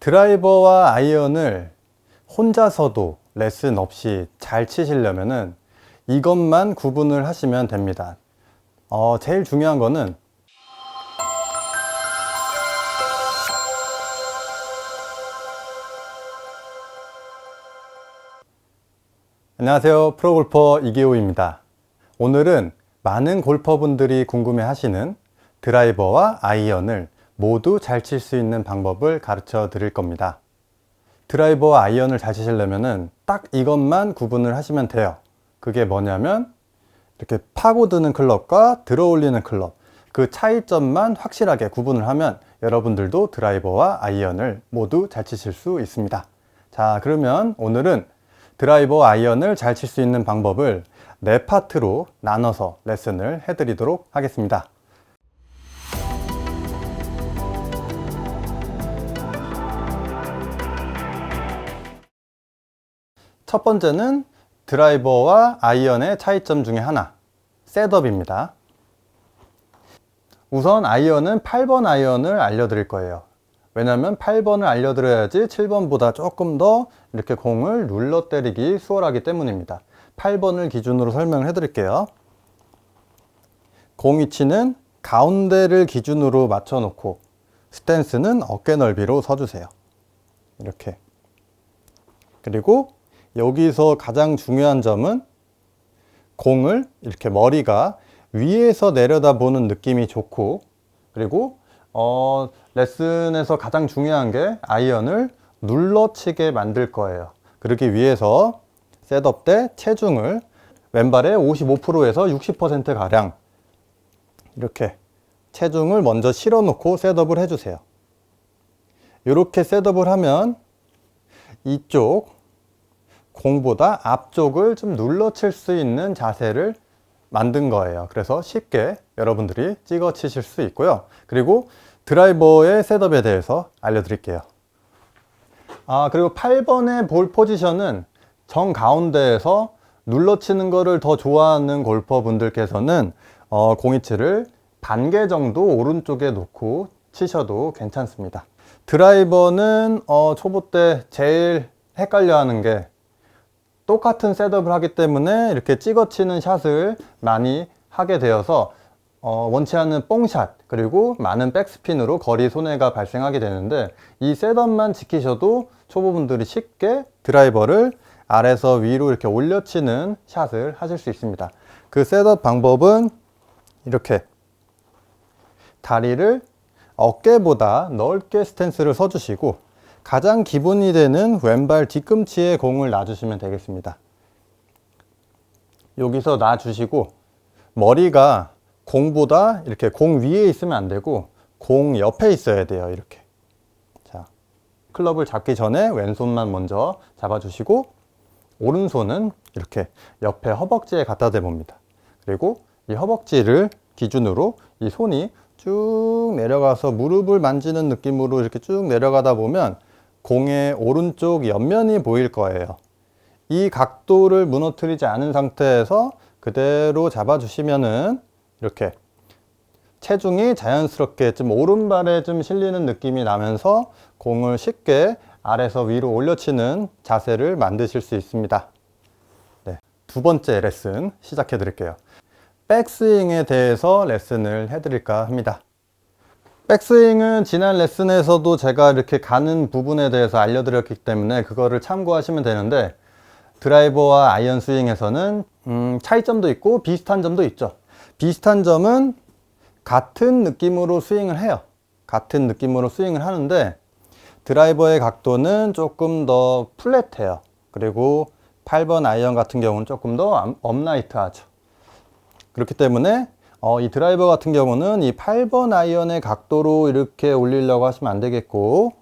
드라이버와 아이언을 혼자서도 레슨 없이 잘 치시려면은 이것만 구분을 하시면 됩니다. 제일 중요한 거는 안녕하세요, 프로골퍼 이기호입니다. 오늘은 많은 골퍼분들이 궁금해 하시는 드라이버와 아이언을 모두 잘 칠 수 있는 방법을 가르쳐 드릴 겁니다. 드라이버와 아이언을 잘 치시려면 딱 이것만 구분을 하시면 돼요. 그게 뭐냐면 이렇게 파고드는 클럽과 들어올리는 클럽, 그 차이점만 확실하게 구분을 하면 여러분들도 드라이버와 아이언을 모두 잘 치실 수 있습니다. 자, 그러면 오늘은 드라이버와 아이언을 잘 칠 수 있는 방법을 4파트로 나눠서 레슨을 해드리도록 하겠습니다. 첫 번째는 드라이버와 아이언의 차이점 중에 하나, 셋업입니다. 우선 아이언은 8번 아이언을 알려드릴 거예요. 왜냐면 8번을 알려드려야지 7번보다 조금 더 이렇게 공을 눌러 때리기 수월하기 때문입니다. 8번을 기준으로 설명을 해드릴게요. 공 위치는 가운데를 기준으로 맞춰놓고 스탠스는 어깨 넓이로 서주세요. 이렇게. 그리고 여기서 가장 중요한 점은 공을 이렇게 머리가 위에서 내려다보는 느낌이 좋고, 그리고 레슨에서 가장 중요한 게 아이언을 눌러치게 만들 거예요. 그러기 위해서 셋업 때 체중을 왼발의 55%에서 60% 가량 이렇게 체중을 먼저 실어 놓고 셋업을 해주세요. 이렇게 셋업을 하면 이쪽 공보다 앞쪽을 좀 눌러칠 수 있는 자세를 만든 거예요. 그래서 쉽게 여러분들이 찍어 치실 수 있고요. 그리고 드라이버의 셋업에 대해서 알려드릴게요. 그리고 8번의 볼 포지션은 정 가운데에서 눌러치는 거를 더 좋아하는 골퍼분들께서는 공이치를 반개 정도 오른쪽에 놓고 치셔도 괜찮습니다. 드라이버는 초보 때 제일 헷갈려 하는 게 똑같은 셋업을 하기 때문에 이렇게 찍어치는 샷을 많이 하게 되어서 원치 않는 뽕샷 그리고 많은 백스핀으로 거리 손해가 발생하게 되는데, 이 셋업만 지키셔도 초보분들이 쉽게 드라이버를 아래에서 위로 이렇게 올려치는 샷을 하실 수 있습니다. 그 셋업 방법은 이렇게 다리를 어깨보다 넓게 스탠스를 서주시고 가장 기본이 되는 왼발 뒤꿈치에 공을 놔주시면 되겠습니다. 여기서 놔주시고 머리가 공보다 이렇게 공 위에 있으면 안 되고 공 옆에 있어야 돼요. 이렇게. 자, 클럽을 잡기 전에 왼손만 먼저 잡아주시고 오른손은 이렇게 옆에 허벅지에 갖다 대봅니다. 그리고 이 허벅지를 기준으로 이 손이 쭉 내려가서 무릎을 만지는 느낌으로 이렇게 쭉 내려가다 보면 공의 오른쪽 옆면이 보일 거예요. 이 각도를 무너뜨리지 않은 상태에서 그대로 잡아주시면은 이렇게 체중이 자연스럽게 좀 오른발에 좀 실리는 느낌이 나면서 공을 쉽게 아래에서 위로 올려치는 자세를 만드실 수 있습니다. 네, 두 번째 레슨 시작해 드릴게요. 백스윙에 대해서 레슨을 해드릴까 합니다. 백스윙은 지난 레슨에서도 제가 이렇게 가는 부분에 대해서 알려드렸기 때문에 그거를 참고하시면 되는데, 드라이버와 아이언 스윙에서는 차이점도 있고 비슷한 점도 있죠. 비슷한 점은 같은 느낌으로 스윙을 해요. 같은 느낌으로 스윙을 하는데 드라이버의 각도는 조금 더 플랫해요. 그리고 8번 아이언 같은 경우는 조금 더 업라이트하죠. 그렇기 때문에 이 드라이버 같은 경우는 이 8번 아이언의 각도로 이렇게 올리려고 하시면 안 되겠고,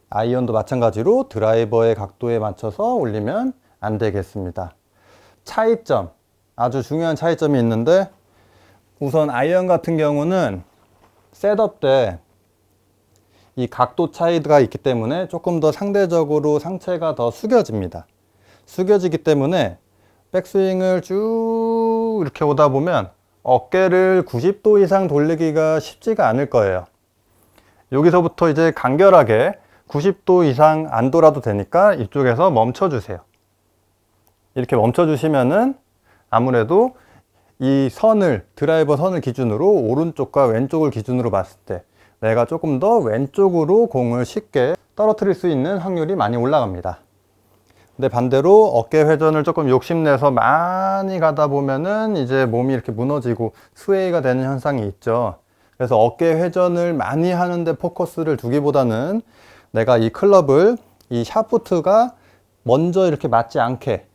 아이언도 마찬가지로 드라이버의 각도에 맞춰서 올리면 안 되겠습니다. 차이점, 아주 중요한 차이점이 있는데, 우선 아이언 같은 경우는 셋업 때 이 각도 차이가 있기 때문에 조금 더 상대적으로 상체가 더 숙여집니다. 숙여지기 때문에 백스윙을 쭉 이렇게 오다 보면 어깨를 90도 이상 돌리기가 쉽지가 않을 거예요. 여기서부터 이제 간결하게 90도 이상 안 돌아도 되니까 이쪽에서 멈춰 주세요. 이렇게 멈춰 주시면은 아무래도 이 선을, 드라이버 선을 기준으로 오른쪽과 왼쪽을 기준으로 봤을 때 내가 조금 더 왼쪽으로 공을 쉽게 떨어뜨릴 수 있는 확률이 많이 올라갑니다. 근데 반대로 어깨 회전을 조금 욕심내서 많이 가다 보면은 이제 몸이 이렇게 무너지고 스웨이가 되는 현상이 있죠. 그래서 어깨 회전을 많이 하는데 포커스를 두기보다는 내가 이 클럽을, 이 샤프트가 먼저 이렇게 맞지 않게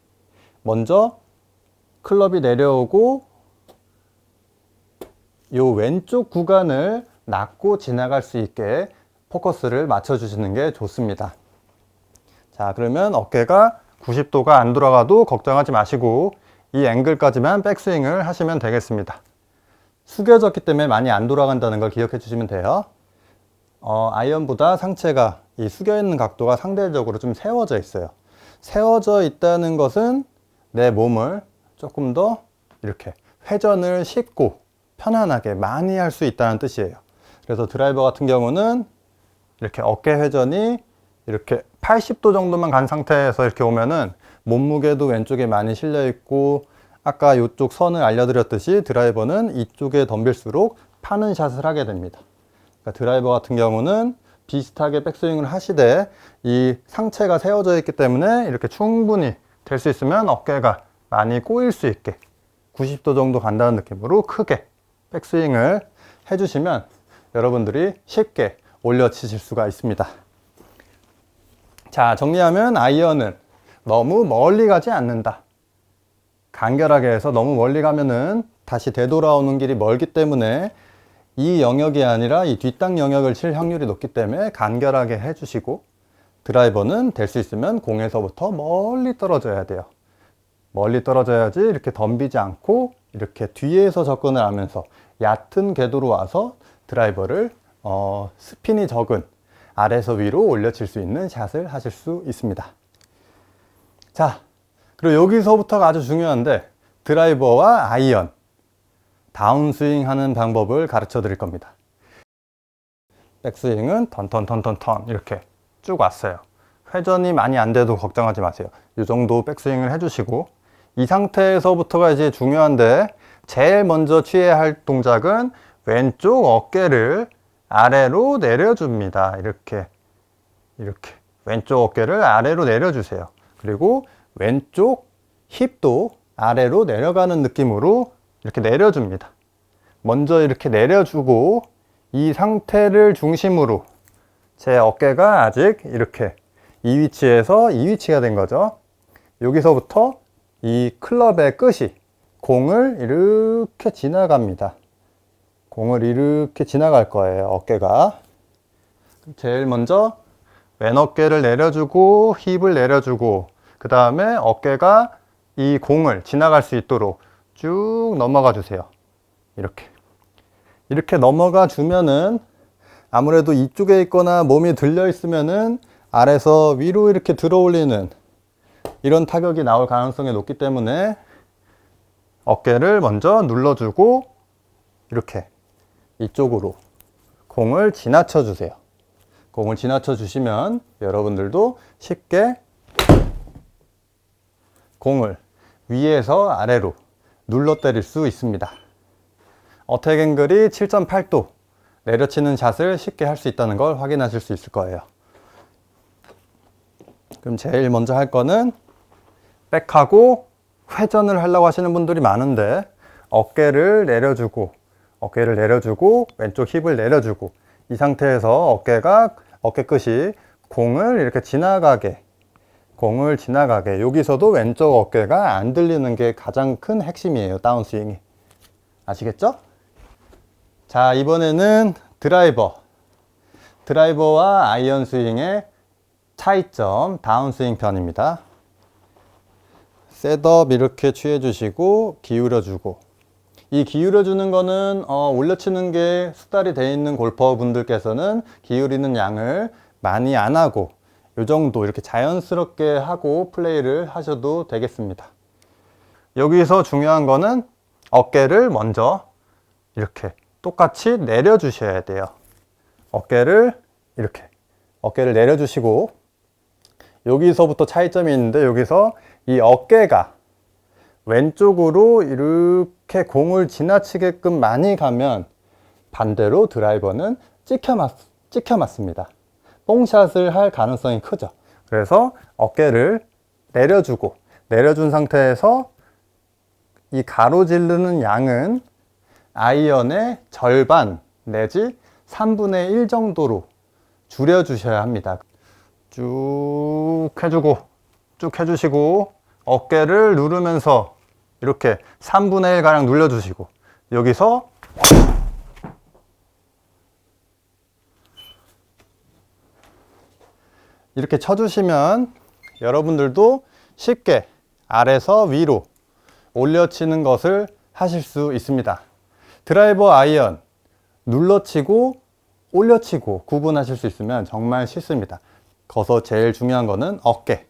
먼저 클럽이 내려오고 요 왼쪽 구간을 낮고 지나갈 수 있게 포커스를 맞춰 주시는 게 좋습니다. 자, 그러면 어깨가 90도가 안 돌아가도 걱정하지 마시고 이 앵글까지만 백스윙을 하시면 되겠습니다. 숙여졌기 때문에 많이 안 돌아간다는 걸 기억해 주시면 돼요. 아이언보다 상체가 이 숙여 있는 각도가 상대적으로 좀 세워져 있어요. 세워져 있다는 것은 내 몸을 조금 더 이렇게 회전을 쉽고 편안하게 많이 할 수 있다는 뜻이에요. 그래서 드라이버 같은 경우는 이렇게 어깨 회전이 이렇게 80도 정도만 간 상태에서 이렇게 오면은 몸무게도 왼쪽에 많이 실려 있고 아까 이쪽 선을 알려드렸듯이 드라이버는 이쪽에 덤빌수록 파는 샷을 하게 됩니다. 그러니까 드라이버 같은 경우는 비슷하게 백스윙을 하시되 이 상체가 세워져 있기 때문에 이렇게 충분히 될 수 있으면 어깨가 많이 꼬일 수 있게 90도 정도 간다는 느낌으로 크게 백스윙을 해주시면 여러분들이 쉽게 올려치실 수가 있습니다. 자, 정리하면 아이언은 너무 멀리 가지 않는다. 간결하게 해서 너무 멀리 가면은 다시 되돌아오는 길이 멀기 때문에 이 영역이 아니라 이 뒷땅 영역을 칠 확률이 높기 때문에 간결하게 해주시고 드라이버는 될 수 있으면 공에서부터 멀리 떨어져야 돼요. 멀리 떨어져야지 이렇게 덤비지 않고 이렇게 뒤에서 접근을 하면서 얕은 궤도로 와서 드라이버를 스핀이 적은 아래에서 위로 올려칠 수 있는 샷을 하실 수 있습니다. 자, 그리고 여기서부터가 아주 중요한데 드라이버와 아이언 다운스윙 하는 방법을 가르쳐 드릴 겁니다. 백스윙은 턴 이렇게 쭉 왔어요. 회전이 많이 안 돼도 걱정하지 마세요. 이 정도 백스윙을 해주시고 이 상태에서부터가 이제 중요한데 제일 먼저 취해야 할 동작은 왼쪽 어깨를 아래로 내려줍니다. 이렇게 왼쪽 어깨를 아래로 내려주세요. 그리고 왼쪽 힙도 아래로 내려가는 느낌으로 이렇게 내려줍니다. 먼저 이렇게 내려주고 이 상태를 중심으로 제 어깨가 아직 이렇게 이 위치에서 이 위치가 된 거죠. 여기서부터 이 클럽의 끝이 공을 이렇게 지나갑니다. 공을 이렇게 지나갈 거예요, 어깨가. 제일 먼저 왼 어깨를 내려주고 힙을 내려주고 그 다음에 어깨가 이 공을 지나갈 수 있도록 쭉 넘어가 주세요. 이렇게 넘어가 주면은 아무래도 이쪽에 있거나 몸이 들려 있으면은 아래에서 위로 이렇게 들어 올리는 이런 타격이 나올 가능성이 높기 때문에 어깨를 먼저 눌러주고 이렇게 이쪽으로 공을 지나쳐 주세요. 공을 지나쳐 주시면 여러분들도 쉽게 공을 위에서 아래로 눌러 때릴 수 있습니다. 어택 앵글이 7.8도 내려치는 샷을 쉽게 할 수 있다는 걸 확인하실 수 있을 거예요. 그럼 제일 먼저 할 거는 백하고 회전을 하려고 하시는 분들이 많은데 어깨를 내려주고 왼쪽 힙을 내려주고 이 상태에서 어깨 끝이 공을 이렇게 지나가게 여기서도 왼쪽 어깨가 안 들리는 게 가장 큰 핵심이에요. 다운스윙이. 아시겠죠? 자, 이번에는 드라이버와 아이언 스윙의 차이점, 다운스윙 편입니다. 셋업 이렇게 취해 주시고 기울여 주고 이 기울여 주는 거는 올려치는 게 숙달이 되어 있는 골퍼 분들께서는 기울이는 양을 많이 안 하고 이 정도 이렇게 자연스럽게 하고 플레이를 하셔도 되겠습니다. 여기서 중요한 거는 어깨를 먼저 이렇게 똑같이 내려주셔야 돼요. 어깨를 이렇게 어깨를 내려주시고, 여기서부터 차이점이 있는데, 여기서 이 어깨가 왼쪽으로 이렇게 공을 지나치게끔 많이 가면 반대로 드라이버는 찍혀 맞습니다. 뽕샷을 할 가능성이 크죠. 그래서 어깨를 내려주고, 내려준 상태에서 이 가로지르는 양은 아이언의 절반 내지 3분의 1 정도로 줄여주셔야 합니다. 쭉 해주시고, 어깨를 누르면서 이렇게 3분의 1 가량 눌러주시고, 여기서 이렇게 쳐주시면 여러분들도 쉽게 아래서 위로 올려치는 것을 하실 수 있습니다. 드라이버 아이언 눌러치고 올려치고 구분하실 수 있으면 정말 쉽습니다. 거기서 제일 중요한 거는 어깨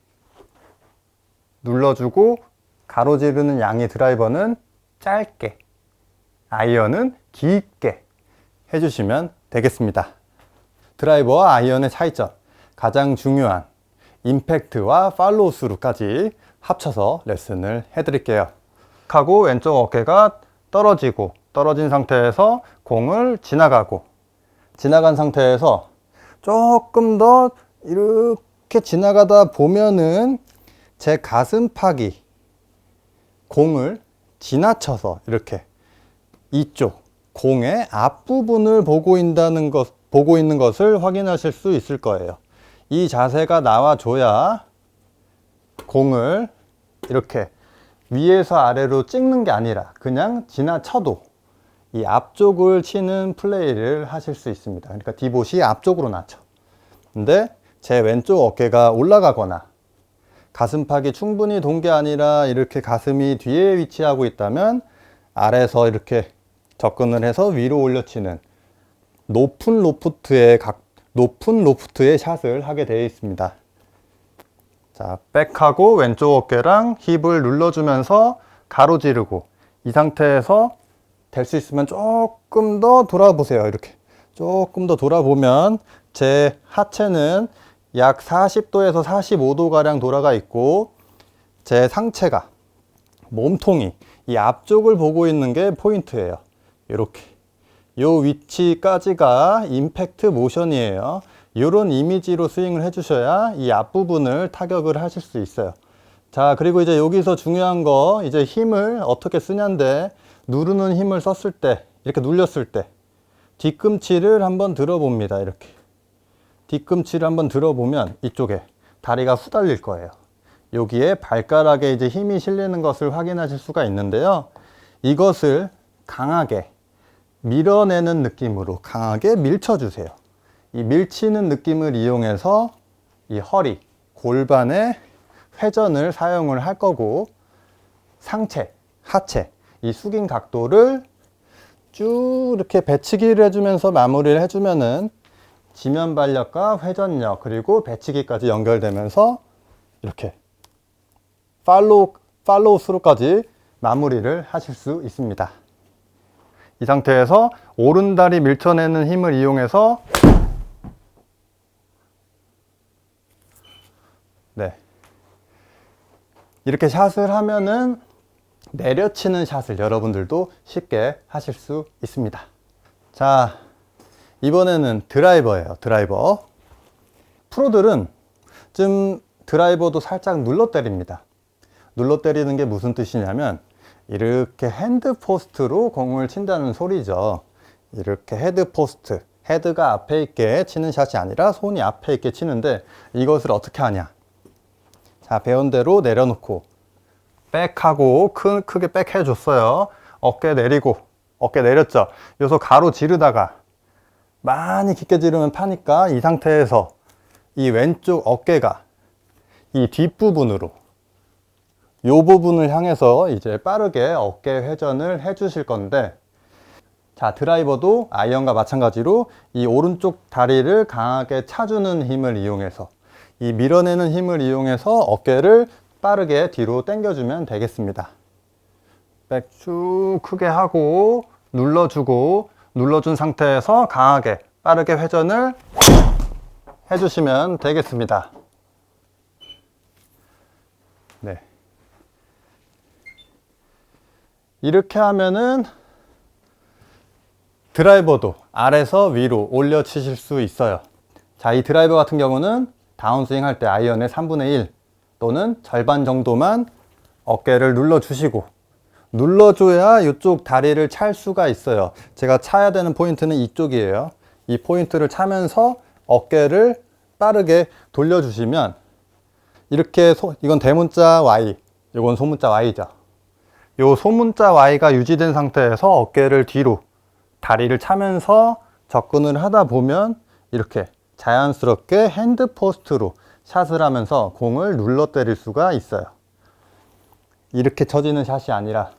눌러주고, 가로지르는 양의 드라이버는 짧게, 아이언은 깊게 해주시면 되겠습니다. 드라이버와 아이언의 차이점, 가장 중요한 임팩트와 팔로우 스루까지 합쳐서 레슨을 해드릴게요. 하고 왼쪽 어깨가 떨어진 상태에서 공을 지나간 상태에서 조금 더 이렇게 지나가다 보면은 제 가슴팍이 공을 지나쳐서 이렇게 이쪽 공의 앞부분을 보고 있는 것을 확인하실 수 있을 거예요. 이 자세가 나와줘야 공을 이렇게 위에서 아래로 찍는 게 아니라 그냥 지나쳐도 이 앞쪽을 치는 플레이를 하실 수 있습니다. 그러니까 디봇이 앞쪽으로 나죠. 근데 제 왼쪽 어깨가 올라가거나 가슴팍이 충분히 돈 게 아니라 이렇게 가슴이 뒤에 위치하고 있다면 아래에서 이렇게 접근을 해서 위로 올려치는 높은 로프트의 샷을 하게 되어 있습니다. 자, 백하고 왼쪽 어깨랑 힙을 눌러주면서 가로지르고, 이 상태에서 될 수 있으면 조금 더 돌아보세요. 이렇게 조금 더 돌아보면 제 하체는 약 40도에서 45도 가량 돌아가 있고, 제 상체가, 몸통이 이 앞쪽을 보고 있는 게 포인트예요. 이렇게 요 위치까지가 임팩트 모션이에요. 이런 이미지로 스윙을 해주셔야 이 앞부분을 타격을 하실 수 있어요. 자, 그리고 이제 여기서 중요한 거, 이제 힘을 어떻게 쓰냐인데, 누르는 힘을 썼을 때, 이렇게 눌렸을 때 뒤꿈치를 한번 들어봅니다. 이렇게 뒤꿈치를 한번 들어보면 이쪽에 다리가 후달릴 거예요. 여기에 발가락에 이제 힘이 실리는 것을 확인하실 수가 있는데요. 이것을 강하게 밀어내는 느낌으로 강하게 밀쳐주세요. 이 밀치는 느낌을 이용해서 이 허리, 골반의 회전을 사용을 할 거고, 상체, 하체, 이 숙인 각도를 쭉 이렇게 배치기를 해주면서 마무리를 해주면은 지면 발력과 회전력 그리고 배치기까지 연결되면서 이렇게 팔로우 스루까지 마무리를 하실 수 있습니다. 이 상태에서 오른다리 밀쳐내는 힘을 이용해서 이렇게 샷을 하면은 내려치는 샷을 여러분들도 쉽게 하실 수 있습니다. 자, 이번에는 드라이버예요. 드라이버. 프로들은 좀 드라이버도 살짝 눌러 때립니다. 눌러 때리는 게 무슨 뜻이냐면 이렇게 핸드 포스트로 공을 친다는 소리죠. 이렇게 헤드 포스트, 헤드가 앞에 있게 치는 샷이 아니라 손이 앞에 있게 치는데, 이것을 어떻게 하냐. 자, 배운 대로 내려놓고 백하고 크게 백 해줬어요. 어깨 내리고, 어깨 내렸죠. 여기서 가로 지르다가 많이 깊게 지르면 파니까 이 상태에서 이 왼쪽 어깨가 이 뒷부분으로, 이 부분을 향해서 이제 빠르게 어깨 회전을 해 주실 건데, 자, 드라이버도 아이언과 마찬가지로 이 오른쪽 다리를 강하게 차주는 힘을 이용해서, 이 밀어내는 힘을 이용해서 어깨를 빠르게 뒤로 당겨주면 되겠습니다. 백 쭉 크게 하고 눌러주고, 눌러준 상태에서 강하게 빠르게 회전을 해주시면 되겠습니다. 네. 이렇게 하면은 드라이버도 아래에서 위로 올려 치실 수 있어요. 자, 이 드라이버 같은 경우는 다운스윙 할 때 아이언의 3분의 1 또는 절반 정도만 어깨를 눌러주시고, 눌러줘야 이쪽 다리를 찰 수가 있어요. 제가 차야 되는 포인트는 이쪽이에요. 이 포인트를 차면서 어깨를 빠르게 돌려주시면 이렇게 이건 대문자 Y, 이건 소문자 Y죠. 이 소문자 Y가 유지된 상태에서 어깨를 뒤로 다리를 차면서 접근을 하다 보면 이렇게 자연스럽게 핸드 포스트로 샷을 하면서 공을 눌러 때릴 수가 있어요. 이렇게 쳐지는 샷이 아니라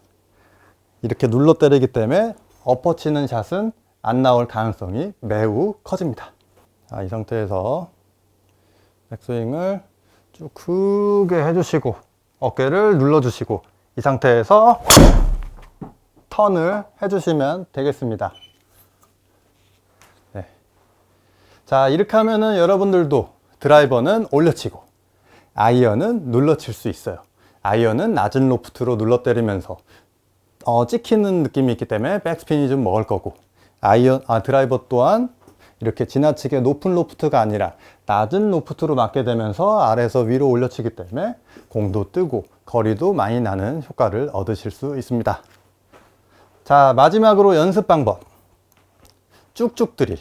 이렇게 눌러 때리기 때문에 엎어치는 샷은 안 나올 가능성이 매우 커집니다. 자, 이 상태에서 백스윙을 쭉 크게 해주시고 어깨를 눌러주시고 이 상태에서 턴을 해주시면 되겠습니다. 네. 자, 이렇게 하면은 여러분들도 드라이버는 올려치고 아이언은 눌러칠 수 있어요. 아이언은 낮은 로프트로 눌러 때리면서 찍히는 느낌이 있기 때문에 백스핀이 좀 먹을 거고, 드라이버 또한 이렇게 지나치게 높은 로프트가 아니라 낮은 로프트로 맞게 되면서 아래에서 위로 올려치기 때문에 공도 뜨고 거리도 많이 나는 효과를 얻으실 수 있습니다. 자, 마지막으로 연습 방법. 쭉쭉 드릴.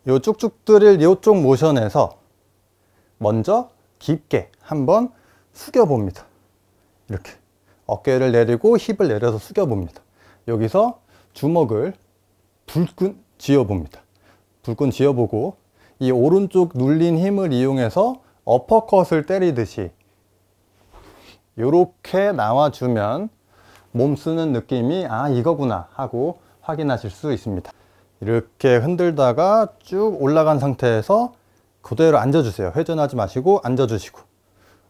요 쭉쭉 드릴 요쪽 모션에서 먼저 깊게 한번 숙여 봅니다. 이렇게 어깨를 내리고 힙을 내려서 숙여 봅니다. 여기서 주먹을 불끈 쥐어 봅니다. 불끈 쥐어 보고 이 오른쪽 눌린 힘을 이용해서 어퍼컷을 때리듯이 이렇게 나와주면 몸 쓰는 느낌이 이거구나 하고 확인하실 수 있습니다. 이렇게 흔들다가 쭉 올라간 상태에서 그대로 앉아주세요. 회전하지 마시고 앉아주시고,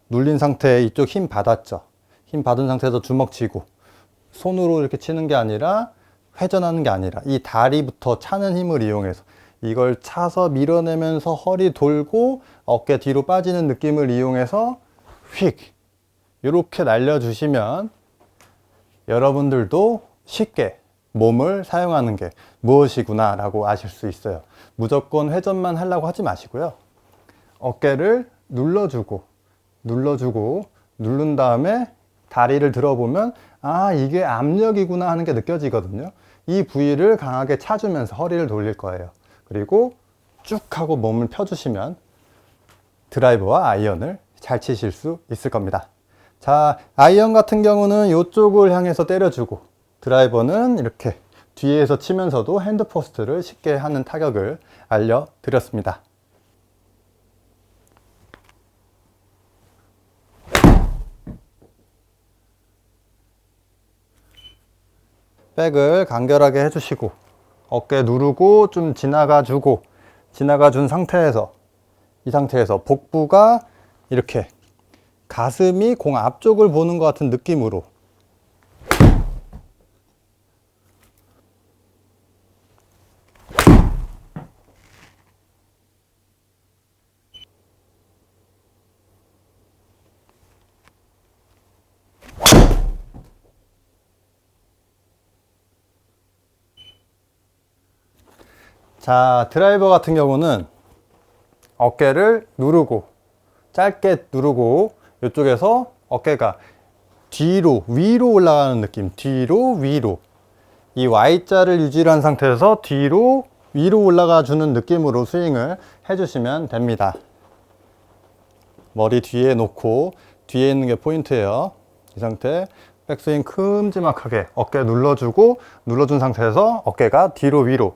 눌린 상태에 이쪽 힘 받았죠. 힘 받은 상태에서 주먹 쥐고, 손으로 이렇게 치는 게 아니라 회전하는 게 아니라 이 다리부터 차는 힘을 이용해서 이걸 차서 밀어내면서 허리 돌고 어깨 뒤로 빠지는 느낌을 이용해서 휙 이렇게 날려주시면 여러분들도 쉽게 몸을 사용하는 게 무엇이구나 라고 아실 수 있어요. 무조건 회전만 하려고 하지 마시고요. 어깨를 눌러주고 누른 다음에 다리를 들어보면 이게 압력이구나 하는 게 느껴지거든요. 이 부위를 강하게 차주면서 허리를 돌릴 거예요. 그리고 쭉 하고 몸을 펴주시면 드라이버와 아이언을 잘 치실 수 있을 겁니다. 자, 아이언 같은 경우는 이쪽을 향해서 때려주고, 드라이버는 이렇게 뒤에서 치면서도 핸드 포스트를 쉽게 하는 타격을 알려드렸습니다. 백을 간결하게 해주시고 어깨 누르고 좀 지나가주고, 지나가준 상태에서 이 상태에서 복부가 이렇게 가슴이 공 앞쪽을 보는 것 같은 느낌으로 자, 드라이버 같은 경우는 어깨를 누르고 짧게 누르고 이쪽에서 어깨가 뒤로 위로 올라가는 느낌, 뒤로 위로, 이 Y자를 유지한 상태에서 뒤로 위로 올라가 주는 느낌으로 스윙을 해주시면 됩니다. 머리 뒤에 놓고 뒤에 있는 게 포인트예요. 이 상태 백스윙 큼지막하게 어깨 눌러주고 눌러준 상태에서 어깨가 뒤로 위로